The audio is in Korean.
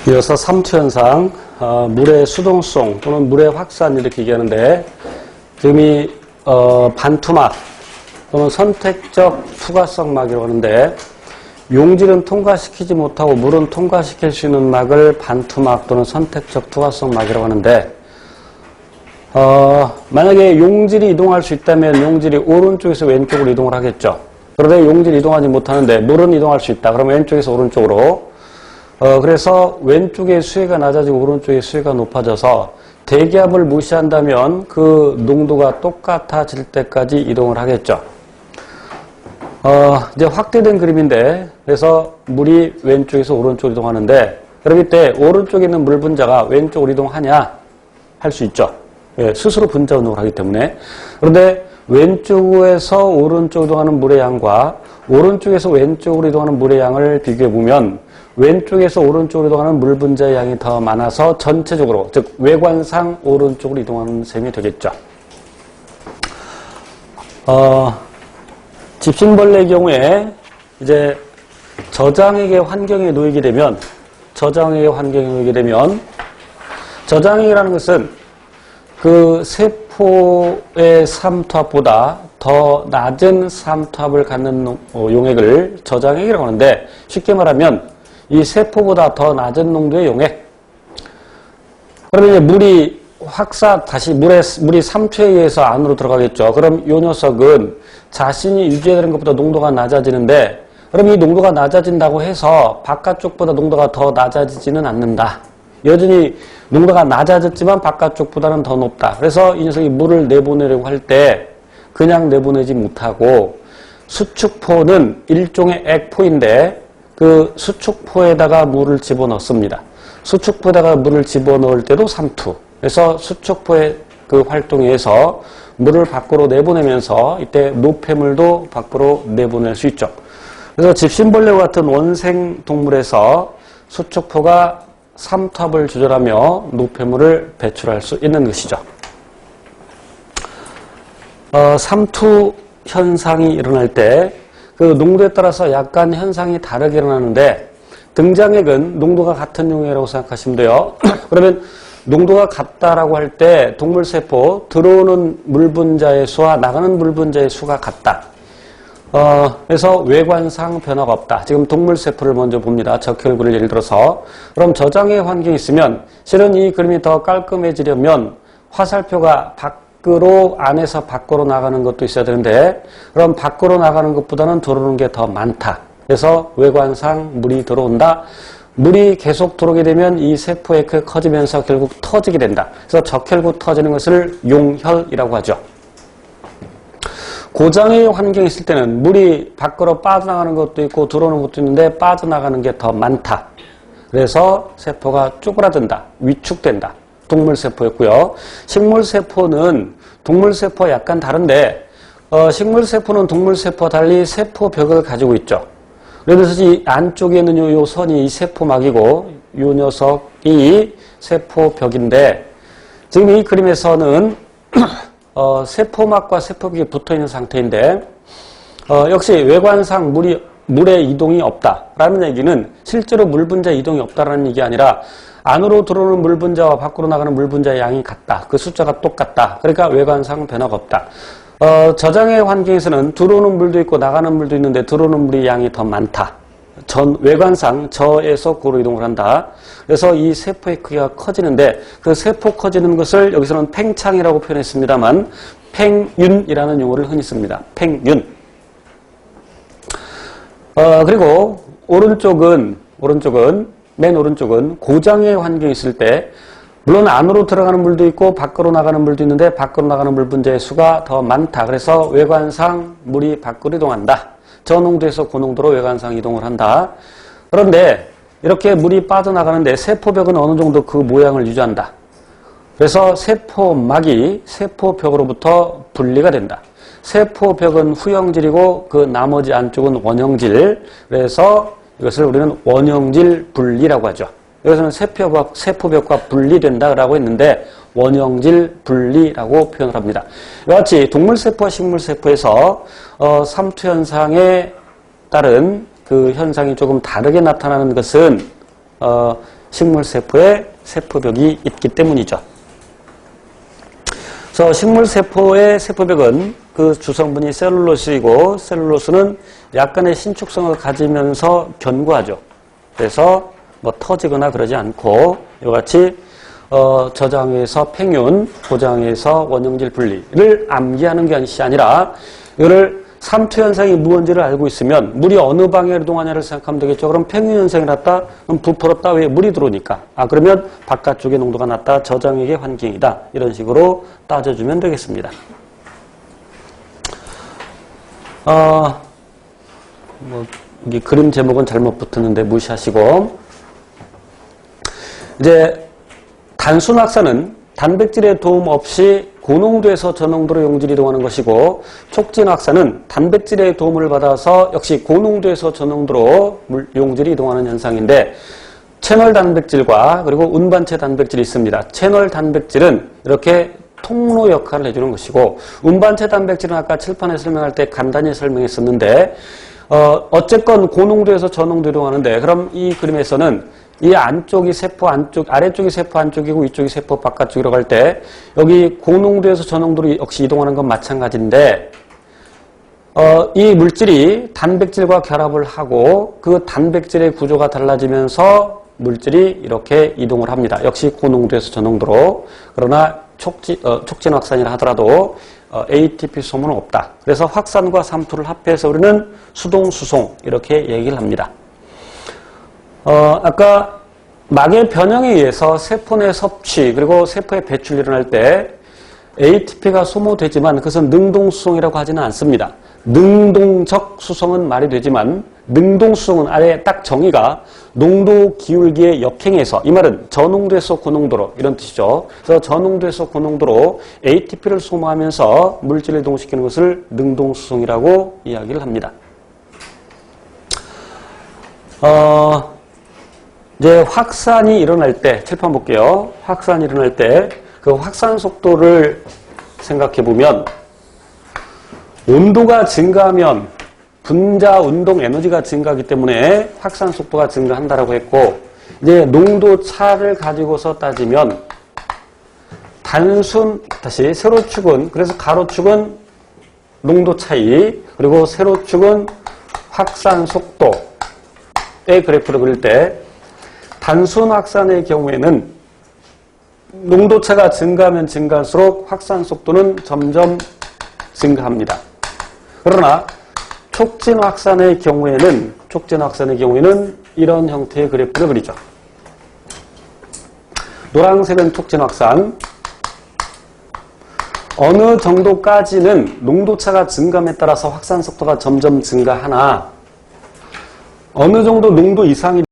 이어서 삼투현상, 물의 수동성 또는 물의 확산 이렇게 얘기하는데, 지금 이 반투막 또는 선택적 투과성 막이라고 하는데, 용질은 통과시키지 못하고 물은 통과시킬 수 있는 막을 반투막 또는 선택적 투과성 막이라고 하는데, 만약에 용질이 이동할 수 있다면 용질이 오른쪽에서 왼쪽으로 이동을 하겠죠. 그런데 용질이 이동하지 못하는데 물은 이동할 수 있다. 그러면 왼쪽에서 오른쪽으로. 그래서 왼쪽의 수위가 낮아지고 오른쪽의 수위가 높아져서 대기압을 무시한다면 그 농도가 똑같아질 때까지 이동을 하겠죠. 이제 확대된 그림인데, 그래서 물이 왼쪽에서 오른쪽으로 이동하는데, 그럼 이때 오른쪽에 있는 물 분자가 왼쪽으로 이동하냐? 할 수 있죠. 예, 스스로 분자 운동을 하기 때문에. 그런데 왼쪽에서 오른쪽으로 이동하는 물의 양과 오른쪽에서 왼쪽으로 이동하는 물의 양을 비교해 보면 왼쪽에서 오른쪽으로 이동하는 물 분자의 양이 더 많아서 전체적으로, 즉 외관상 오른쪽으로 이동하는 셈이 되겠죠. 집신벌레의 경우에 이제 저장액의 환경에 놓이게 되면, 저장액이라는 것은 그 세포의 삼투압보다 더 낮은 삼투압을 갖는 용액을 저장액이라고 하는데, 쉽게 말하면 이 세포보다 더 낮은 농도의 용액. 그러면 이제 물이 물이 삼투에 의해서 안으로 들어가겠죠. 그럼 이 녀석은 자신이 유지해야 되는 것보다 농도가 낮아지는데, 그럼 이 농도가 낮아진다고 해서 바깥쪽보다 농도가 더 낮아지지는 않는다. 여전히 농도가 낮아졌지만 바깥쪽보다는 더 높다. 그래서 이 녀석이 물을 내보내려고 할 때 그냥 내보내지 못하고, 수축포는 일종의 액포인데 그 수축포에다가 물을 집어넣습니다. 수축포에다가 물을 집어넣을 때도 삼투. 그래서 수축포의 그 활동에 의해서 물을 밖으로 내보내면서 이때 노폐물도 밖으로 내보낼 수 있죠. 그래서 집신벌레와 같은 원생 동물에서 수축포가 삼투압을 조절하며 노폐물을 배출할 수 있는 것이죠. 삼투 현상이 일어날 때 그 농도에 따라서 약간 현상이 다르게 일어나는데, 등장액은 농도가 같은 용액이라고 생각하시면 돼요. 그러면 농도가 같다라고 할 때 동물세포 들어오는 물 분자의 수와 나가는 물 분자의 수가 같다. 그래서 외관상 변화가 없다. 지금 동물세포를 먼저 봅니다. 적혈구를 예를 들어서. 그럼 저장의 환경이 있으면, 실은 이 그림이 더 깔끔해지려면 화살표가 안에서 밖으로 나가는 것도 있어야 되는데, 그럼 밖으로 나가는 것보다는 들어오는 게 더 많다. 그래서 외관상 물이 들어온다. 물이 계속 들어오게 되면 이 세포에 커지면서 결국 터지게 된다. 그래서 적혈구 터지는 것을 용혈이라고 하죠. 고장의 환경이 있을 때는 물이 밖으로 빠져나가는 것도 있고 들어오는 것도 있는데 빠져나가는 게 더 많다. 그래서 세포가 쪼그라든다. 위축된다. 동물세포였고요. 식물세포는 동물세포와 약간 다른데, 식물세포는 동물세포와 달리 세포벽을 가지고 있죠. 그래서 이 안쪽에 있는 요 선이 이 세포막이고, 요 녀석이 세포벽인데, 지금 이 그림에서는 세포막과 세포벽이 붙어있는 상태인데, 역시 외관상 물의 이동이 없다라는 얘기는 실제로 물 분자 이동이 없다라는 얘기 아니라, 안으로 들어오는 물 분자와 밖으로 나가는 물 분자의 양이 같다. 그 숫자가 똑같다. 그러니까 외관상 변화가 없다. 저장의 환경에서는 들어오는 물도 있고 나가는 물도 있는데 들어오는 물의 양이 더 많다. 외관상 저에서 고로 이동을 한다. 그래서 이 세포의 크기가 커지는데, 그 세포 커지는 것을 여기서는 팽창이라고 표현했습니다만 팽윤이라는 용어를 흔히 씁니다. 팽윤. 그리고 맨 오른쪽은 고장의 환경이 있을 때, 물론 안으로 들어가는 물도 있고 밖으로 나가는 물도 있는데 밖으로 나가는 물 분자의 수가 더 많다. 그래서 외관상 물이 밖으로 이동한다. 저 농도에서 그 농도로 외관상 이동을 한다. 그런데 이렇게 물이 빠져나가는데 세포벽은 어느 정도 그 모양을 유지한다. 그래서 세포막이 세포벽으로부터 분리가 된다. 세포벽은 후형질이고 그 나머지 안쪽은 원형질. 그래서 이것을 우리는 원형질 분리라고 하죠. 여기서는 세포벽과 분리된다라고 했는데 원형질 분리라고 표현을 합니다. 이와 같이 동물세포와 식물세포에서 삼투현상에 따른 그 현상이 조금 다르게 나타나는 것은 식물세포에 세포벽이 있기 때문이죠. 그래서 식물세포의 세포벽은 그 주성분이 셀룰로스이고 셀룰로스는 약간의 신축성을 가지면서 견고하죠. 그래서 뭐 터지거나 그러지 않고 이같이 저장에서 팽윤, 고장에서 원형질 분리를 암기하는 것이 아니라 이거를 삼투 현상이 무언지를 알고 있으면 물이 어느 방향으로 이동하냐를 생각하면 되겠죠. 그럼 팽윤 현상이 났다, 그럼 부풀었다, 왜 물이 들어오니까. 그러면 바깥쪽에 농도가 낮다, 저장액의 환경이다. 이런 식으로 따져주면 되겠습니다. 여기 그림 제목은 잘못 붙었는데 무시하시고. 이제 단순 확산은 단백질의 도움 없이 고농도에서 저농도로 용질이 이동하는 것이고, 촉진 확산은 단백질의 도움을 받아서 역시 고농도에서 저농도로 용질이 이동하는 현상인데, 채널 단백질과 그리고 운반체 단백질이 있습니다. 채널 단백질은 이렇게 통로 역할을 해주는 것이고, 운반체 단백질은 아까 칠판에 설명할 때 간단히 설명했었는데, 어쨌건 고농도에서 저농도로 이동하는데, 그럼 이 그림에서는 이 안쪽이 세포 안쪽, 아래쪽이 세포 안쪽이고 위쪽이 세포 바깥쪽이라고 할 때 여기 고농도에서 저농도로 역시 이동하는 건 마찬가지인데 이 물질이 단백질과 결합을 하고 그 단백질의 구조가 달라지면서 물질이 이렇게 이동을 합니다. 역시 고농도에서 저농도로. 그러나 촉진 확산이라 하더라도 ATP 소모는 없다. 그래서 확산과 삼투를 합해서 우리는 수동수송 이렇게 얘기를 합니다. 아까 막의 변형에 의해서 세포 내 섭취 그리고 세포의 배출이 일어날 때 ATP가 소모되지만 그것은 능동수송이라고 하지는 않습니다. 능동적 수송은 말이 되지만 능동수송은 아래 딱 정의가 농도 기울기의 역행에서, 이 말은 저농도에서 고농도로 이런 뜻이죠. 그래서 저농도에서 고농도로 ATP를 소모하면서 물질을 이동시키는 것을 능동수송이라고 이야기를 합니다. 이제 확산이 일어날 때, 칠판 볼게요. 확산이 일어날 때 그 확산 속도를 생각해 보면 온도가 증가하면 분자 운동 에너지가 증가하기 때문에 확산 속도가 증가한다라고 했고, 이제 농도 차를 가지고서 따지면 다시 세로축은, 그래서 가로축은 농도 차이, 그리고 세로축은 확산 속도의 그래프를 그릴 때 단순 확산의 경우에는 농도차가 증가하면 증가할수록 확산 속도는 점점 증가합니다. 그러나 촉진 확산의 경우에는 이런 형태의 그래프를 그리죠. 노란색은 촉진 확산. 어느 정도까지는 농도차가 증감에 따라서 확산 속도가 점점 증가하나 어느 정도 농도 이상이